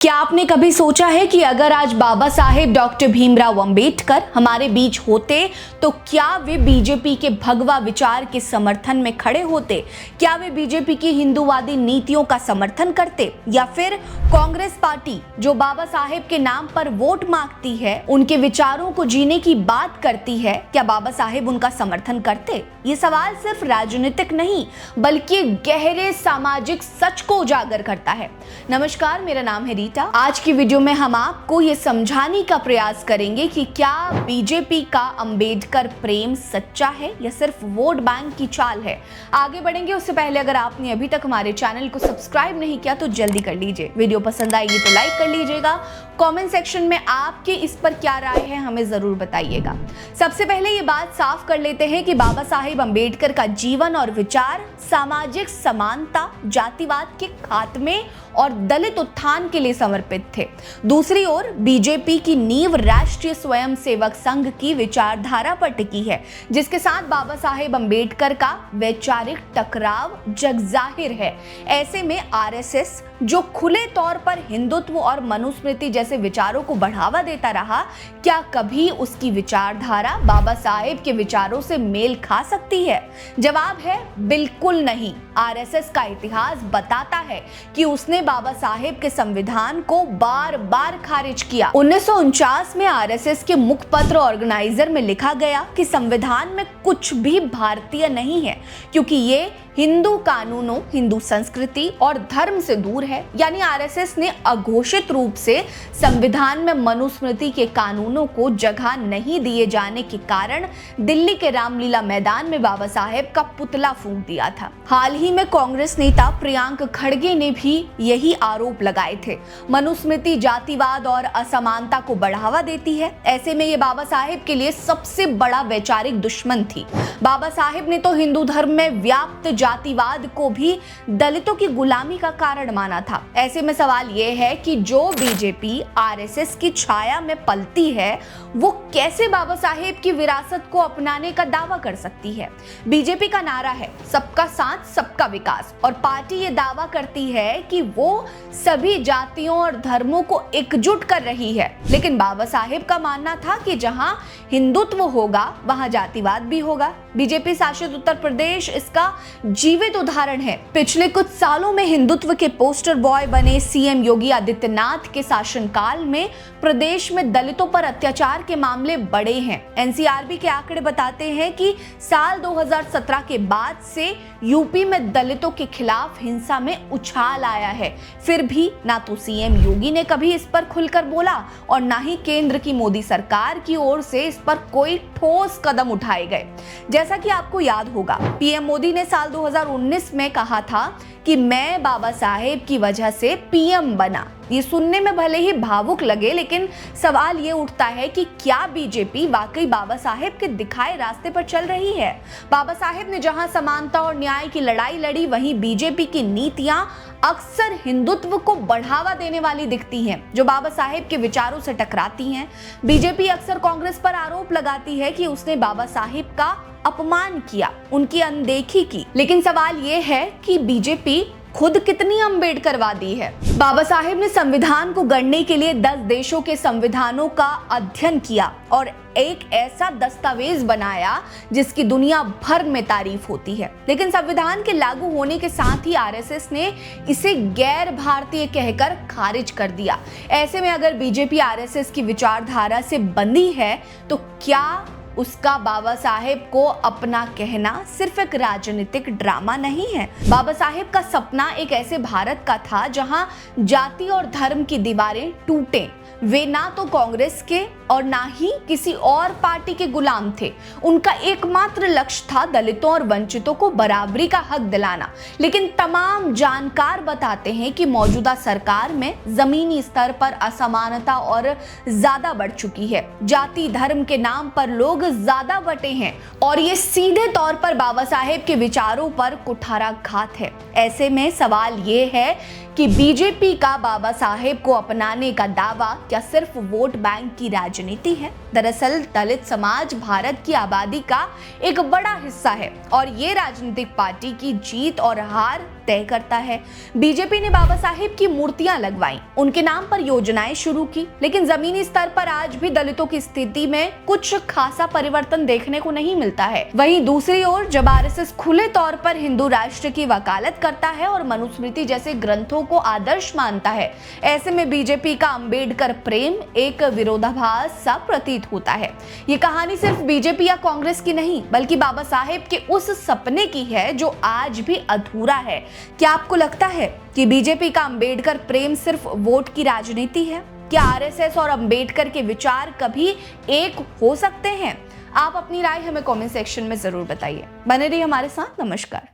क्या आपने कभी सोचा है कि अगर आज बाबा साहेब डॉक्टर भीमराव अंबेडकर हमारे बीच होते तो क्या वे बीजेपी के भगवा विचार के समर्थन में खड़े होते? क्या वे बीजेपी की हिंदूवादी नीतियों का समर्थन करते या फिर कांग्रेस पार्टी जो बाबा साहेब के नाम पर वोट मांगती है, उनके विचारों को जीने की बात करती है, क्या बाबा साहेब उनका समर्थन करते? ये सवाल सिर्फ राजनीतिक नहीं बल्कि गहरे सामाजिक सच को उजागर करता है। नमस्कार, मेरा नाम है रीटा। आज की वीडियो में हम आपको ये समझाने का प्रयास करेंगे कि क्या बीजेपी का अंबेडकर प्रेम सच्चा है या सिर्फ वोट बैंक की चाल है। आगे बढ़ेंगे उससे पहले अगर आपने अभी तक हमारे चैनल को सब्सक्राइब नहीं किया तो जल्दी कर लीजिए। वीडियो पसंद आएगी तो लाइक कर लीजिएगा। कमेंट सेक्शन में आपके इस पर क्या राय है हमें जरूर बताइएगा। सबसे पहले ये बात साफ कर लेते हैं कि बाबा साहेब अंबेडकर का जीवन और विचार सामाजिक समानता, जातिवाद के खात्मे और दलित उत्थान के लिए समर्पित थे। दूसरी ओर बीजेपी की नींव राष्ट्रीय स्वयंसेवक संघ की विचारधारा पर टिकी है, जिसके साथ बाबा साहेब अंबेडकर का वैचारिक टकराव जगजाहिर है। ऐसे में आरएसएस जो खुले तौर पर हिंदुत्व और मनुस्मृति जैसे विचारों को बढ़ावा देता रहा, क्या कभी उसकी विचारधारा बाबा साहेब के विचारों से मेल खा सकती है? जवाब है बिल्कुल नहीं। आरएसएस का इतिहास बताता है कि उसने बाबा साहेब के संविधान को बार बार खारिज किया। 1949 में आरएसएस के मुखपत्र ऑर्गेनाइजर में लिखा गया कि संविधान में कुछ भी भारतीय नहीं है क्योंकि ये हिंदू कानूनों, हिंदू संस्कृति और धर्म से दूर है। यानी आरएसएस ने अघोषित रूप से संविधान में मनुस्मृति के कानूनों को जगह नहीं दिए जाने के कारण दिल्ली के रामलीला मैदान में बाबा साहेब का पुतला फूंक दिया था। हाल ही में कांग्रेस नेता प्रियंका खड़गे ने भी यही आरोप लगाए थे। मनुस्मृति जातिवाद और असमानता को बढ़ावा देती है। ऐसे में ये बाबा साहेब के लिए सबसे बड़ा वैचारिक दुश्मन थी। बाबा साहेब ने तो हिंदू धर्म में व्याप्त जातिवाद को भी दलितों की गुलामी का कारण माना था। ऐसे में सवाल यह है कि जो बीजेपी आरएसएस की छाया में पलती है वो कैसे बाबा साहेब की विरासत को अपनाने का दावा कर सकती है? बीजेपी का नारा है सबका साथ सबका विकास और पार्टी ये दावा करती है कि वो सभी जातियों और धर्मों को एकजुट कर रही है। लेकिन बाबा साहेब का मानना था कि जहां हिंदुत्व होगा वहां जातिवाद भी होगा। बीजेपी शासित उत्तर प्रदेश इसका जीवित उदाहरण है। पिछले कुछ सालों में हिंदुत्व के पोस्टर बॉय बने सीएम योगी आदित्यनाथ के शासनकाल में प्रदेश में दलितों पर अत्याचार के मामले बढ़े हैं। एनसीआरबी के आंकड़े बताते हैं कि साल 2017 के बाद से यूपी में दलितों के खिलाफ हिंसा में उछाल आया है। फिर भी ना तो सीएम योगी ने कभी इस पर खुलकर बोला और ना ही केंद्र की मोदी सरकार की ओर से इस पर कोई ठोस कदम उठाए गए। जैसा कि आपको याद होगा, पीएम मोदी ने साल 2019 में कहा था कि मैं बाबा साहेब की वजह से पीएम बना। ये सुनने में भले ही भावुक लगे, लेकिन सवाल ये उठता है कि क्या बीजेपी वाकई बाबा साहेब के दिखाए रास्ते पर चल रही है? बाबा साहेब ने जहां समानता और न्याय की लड़ाई लड़ी, वहीं बीजेपी की नीतियां अक्सर हिंदुत्व को बढ़ावा देने वाली दिखती हैं, जो बाबा साहेब के विचारों से टकराती हैं। बीजेपी अक्सर कांग्रेस पर आरोप लगाती है कि उसने बाबा साहेब का अपमान किया, उनकी अनदेखी की। लेकिन सवाल यह है कि बीजेपी खुद कितनी अंबेडकरवादी है? बाबा साहेब ने संविधान को गढ़ने के लिए 10 देशों के संविधानों का अध्ययन किया और एक ऐसा दस्तावेज बनाया जिसकी दुनिया भर में तारीफ होती है। लेकिन संविधान के लागू होने के साथ ही आरएसएस ने इसे गैर भारतीय कहकर खारिज कर दिया। ऐसे में अगर बीजेपी आरएसएस की विचारधारा से बंधी है तो क्या उसका बाबा साहेब को अपना कहना सिर्फ एक राजनीतिक ड्रामा नहीं है? बाबा साहेब का सपना एक ऐसे भारत का था जहां जाति और धर्म की दीवारें टूटें। वे ना तो कांग्रेस के और ना ही किसी और पार्टी के गुलाम थे। उनका एकमात्र लक्ष्य था दलितों और वंचितों को बराबरी का हक दिलाना। लेकिन तमाम जानकार बताते हैं कि मौजूदा सरकार में जमीनी स्तर पर असमानता और ज्यादा बढ़ चुकी है। जाति धर्म के नाम पर लोग ज्यादा बटे हैं और ये सीधे तौर पर बाबा साहेब के विचारों पर कुठाराघात है। ऐसे में सवाल ये है कि बीजेपी का बाबा साहेब को अपनाने का दावा क्या सिर्फ वोट बैंक की राजनीति है? दरअसल दलित समाज भारत की आबादी का एक बड़ा हिस्सा है और ये राजनीतिक पार्टी की जीत और हार तय करता है। बीजेपी ने बाबा साहेब की मूर्तियां लगवाई, उनके नाम पर योजनाएं शुरू की, लेकिन जमीनी स्तर पर आज भी दलितों की स्थिति में कुछ खासा परिवर्तन देखने को नहीं मिलता है। वहीं दूसरी ओर जब आरएसएस खुले तौर पर हिंदू राष्ट्र की वकालत करता है और मनुस्मृति जैसे ग्रंथों को आदर्श मानता है, ऐसे में बीजेपी का अंबेडकर प्रेम एक विरोधाभास सा प्रतीत होता है। ये कहानी सिर्फ बीजेपी या कांग्रेस की नहीं, बल्कि बाबा साहेब के उस सपने की है जो आज भी अधूरा है। क्या आपको लगता है कि बीजेपी का अंबेडकर प्रेम सिर्फ वोट की राजनीति है? क्या आरएसएस और अंबेडकर के विचार कभी एक हो सकते हैं? आप अपनी राय हमें कमेंट सेक्शन में जरूर बताइए। बने रहिए हमारे साथ। नमस्कार।